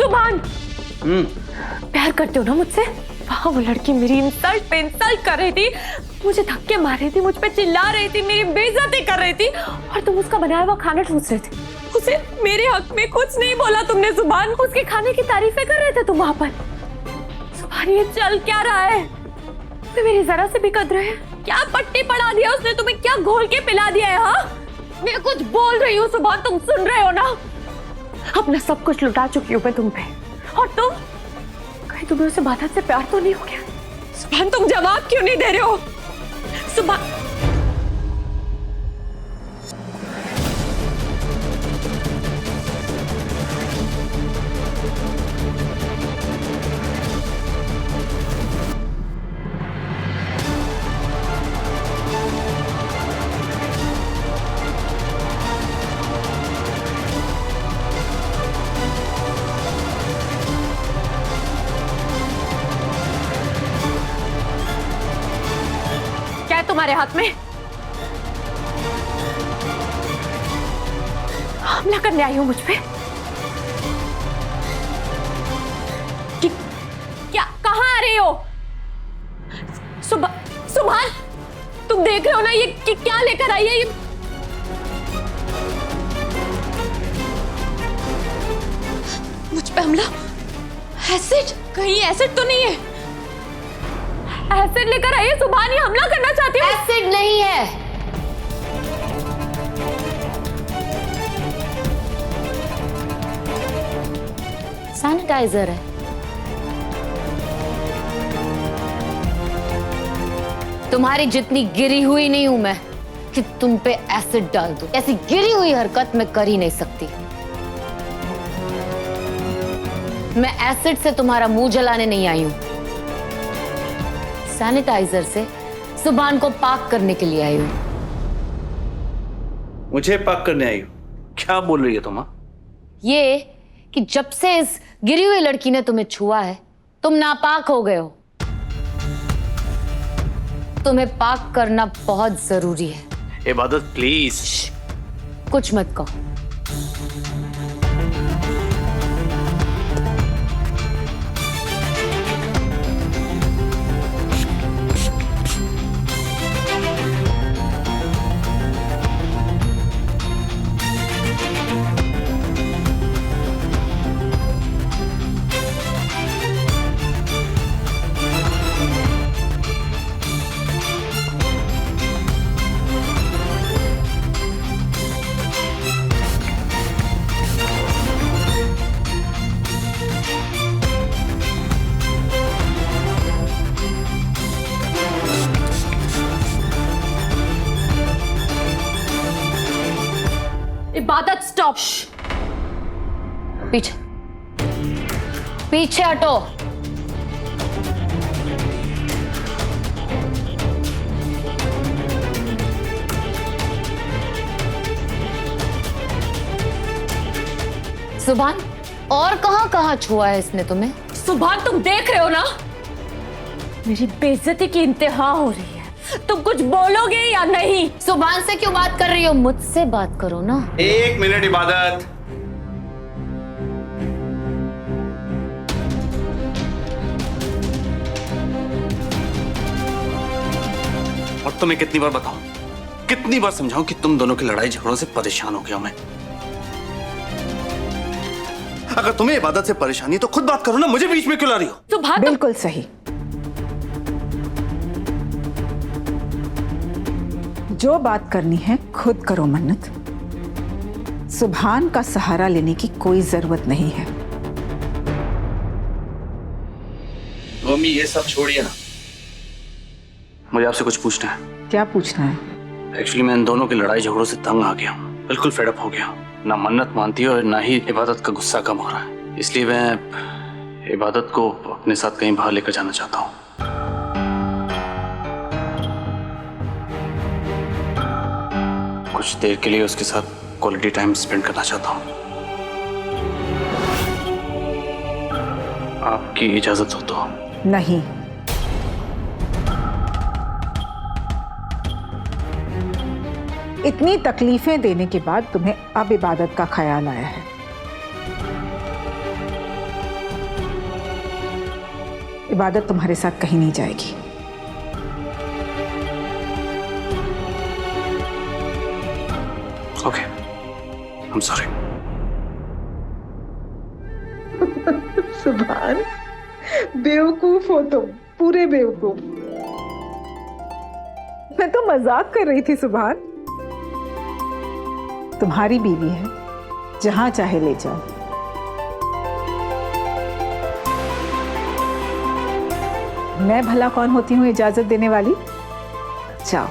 सुभान, प्यार करते हो ना मुझसे? वहाँ वो लड़की मेरी इंसल्ट पे इंसल्ट कर रही थी, मुझे धक्के मार रही थी, मुझ पे चिल्ला रही थी, मेरी बेइज्जती कर रही थी, और तुम उसका बनाया हुआ खाना ठूस रहे थे। उसे मेरे हक में कुछ नहीं बोला तुमने सुभान, उसके खाने की तारीफें कर रहे थे तुम वहाँ पर। सुभान, ये चल क्या रहा है? तो मेरी जरा से भी कदर है? क्या पट्टी पड़ा दिया उसने तुम्हें? क्या घोल के पिला दिया है? हाँ, मैं कुछ बोल रही हूँ सुभान, तुम सुन रहे हो ना? अपना सब कुछ लुटा चुकी हूँ मैं तुम पे, और तुम कहीं तुम्हें उसे बादत से प्यार तो नहीं हो गया? सुभान, तुम जवाब क्यों नहीं दे रहे हो? सुभान, क्या है तुम्हारे हाथ में? हमला करने आई हो मुझ पे? क्या, कहाँ आ रही हो? सुभान, तुम देख रहे हो ना ये क्या लेकर आई है? ये मुझ पे हमला? एसिड? कहीं एसिड तो नहीं है? एसिड लेकर आई है सुभान, ये हमला करना चाहती है? एसिड नहीं है, सैनिटाइजर है। तुम्हारी जितनी गिरी हुई नहीं हूं मैं कि तुम पे एसिड डाल दूं। ऐसी गिरी हुई हरकत मैं कर ही नहीं सकती। मैं एसिड से तुम्हारा मुंह जलाने नहीं आई हूं, सैनिटाइजर से सुभान को पाक करने के लिए आई हूं। मुझे पाक करने आई हो? क्या बोल रही है तुम? ये कि जब से इस गिरी हुई लड़की ने तुम्हें छुआ है, तुम नापाक हो गए हो। तुम्हें पाक करना बहुत जरूरी है। इबादत प्लीज। कुछ मत कहो। इबादत, स्टॉप। पीछे पीछे हटो। सुभान, और कहां छुआ है इसने तुम्हें? सुभान, तुम देख रहे हो ना मेरी बेइज्जती की इंतहा हो रही है, तुम कुछ बोलोगे या नहीं? सुभान से क्यों बात कर रही हो? मुझसे बात करो ना। एक मिनट इबादत। और तुम्हें कितनी बार बताऊं, कितनी बार समझाऊं कि तुम दोनों की लड़ाई झगड़ों से परेशान हो गया मैं। अगर तुम्हें इबादत से परेशानी तो खुद बात करो ना, मुझे बीच में क्यों ला रही हो? सुभान, बिल्कुल सही। जो बात करनी है खुद करो मन्नत। सुभान का सहारा लेने की कोई जरूरत नहीं है। मम्मी, ये सब छोड़िए ना, मुझे आपसे कुछ पूछना है। क्या पूछना है? एक्चुअली मैं इन दोनों की लड़ाई झगड़ों से तंग आ गया हूँ, बिल्कुल फेडअप हो गया हूँ। ना मन्नत मानती है और ना ही इबादत का गुस्सा कम हो रहा है, इसलिए मैं इबादत को अपने साथ कहीं बाहर लेकर जाना चाहता हूँ। कुछ देर के लिए उसके साथ क्वालिटी टाइम स्पेंड करना चाहता हूँ। आपकी इजाजत हो तो? नहीं। इतनी तकलीफें देने के बाद तुम्हें अब इबादत का ख्याल आया है। इबादत तुम्हारे साथ कहीं नहीं जाएगी। Okay, I am sorry. सुभान, बेवकूफ हो तुम, पूरे बेवकूफ। मैं तो मजाक कर रही थी सुभान। तुम्हारी बीवी है, जहां चाहे ले जाओ। मैं भला कौन होती हूं इजाजत देने वाली? जाओ।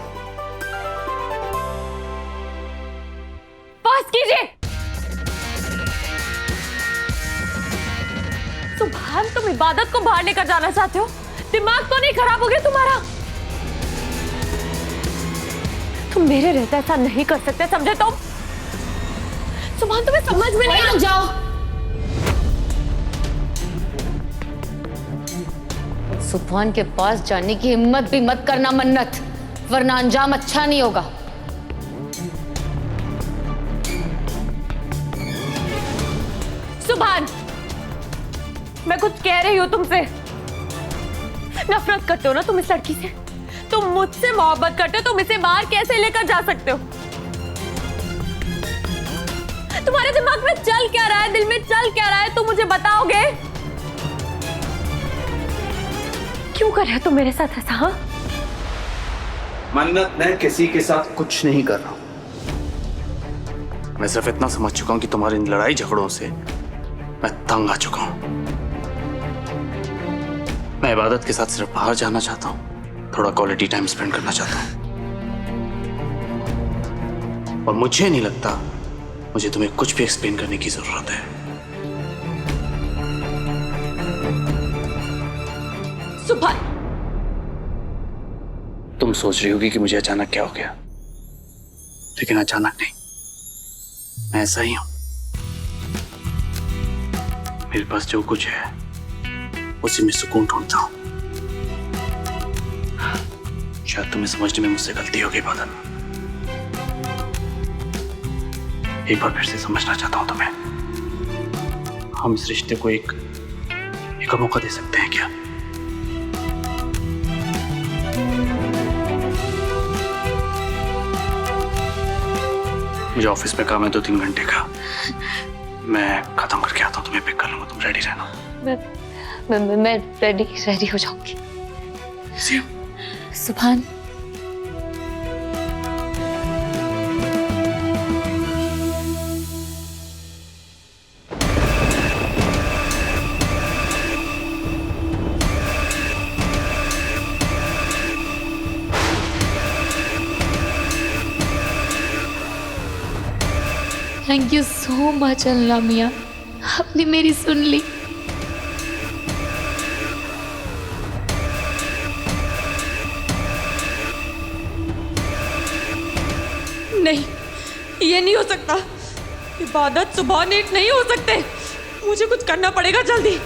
पास कीजिए। सुभान, तुम इबादत को बाहर लेकर जाना चाहते हो? दिमाग तो नहीं खराब हो गया तुम्हारा? तुम मेरे रहते ऐसा नहीं कर सकते, समझे तुम? सुभान, तुम्हें समझ में नहीं रुक जाओ। सुभान के पास जाने की हिम्मत भी मत करना मन्नत, वरना अंजाम अच्छा नहीं होगा। सुभान, मैं कुछ कह रही हूं तुमसे। नफरत करते हो ना तुम इस लड़की से? तुम मुझसे मोहब्बत करते हो, तुम इसे बाहर कैसे लेकर जा सकते हो? तुम्हारे दिमाग में चल क्या रहा है, दिल में चल क्या रहा है, तुम मुझे बताओगे? क्यों कर रहे हो तुम मेरे साथ ऐसा? हाँ, मन्नत, मैं किसी के साथ कुछ नहीं कर रहा हूं। मैं सिर्फ इतना समझ चुका हूं कि तुम्हारी इन लड़ाई झगड़ों से मैं तंग आ चुका हूं। मैं इबादत के साथ सिर्फ बाहर जाना चाहता हूं, थोड़ा क्वालिटी टाइम स्पेंड करना चाहता हूं। और मुझे नहीं लगता मुझे तुम्हें कुछ भी एक्सप्लेन करने की जरूरत है। सुभान, तुम सोच रही होगी कि मुझे अचानक क्या हो गया, लेकिन अचानक नहीं, मैं ऐसा ही हूं। मेरे पास जो कुछ है उसी में सुकून ढूंढता हूं। शायद तुम्हें समझने में मुझसे गलती होगी इबादत। एक बार फिर से समझना चाहता हूं तुम्हें। हम इस रिश्ते को एक मौका दे सकते हैं क्या? मुझे ऑफिस में काम है 2-3 घंटे का, मैं खत्म करके आता हूँ, तुम्हें पिक कर लूंगा। तुम रेडी रहना। मैं रेडी हो जाऊंगी। See you. सुभान, थैंक यू सो मच अल्लाह मियाँ, आपने मेरी सुन ली। नहीं, ये नहीं हो सकता। इबादत, सुभान एक नहीं हो सकते। मुझे कुछ करना पड़ेगा जल्दी।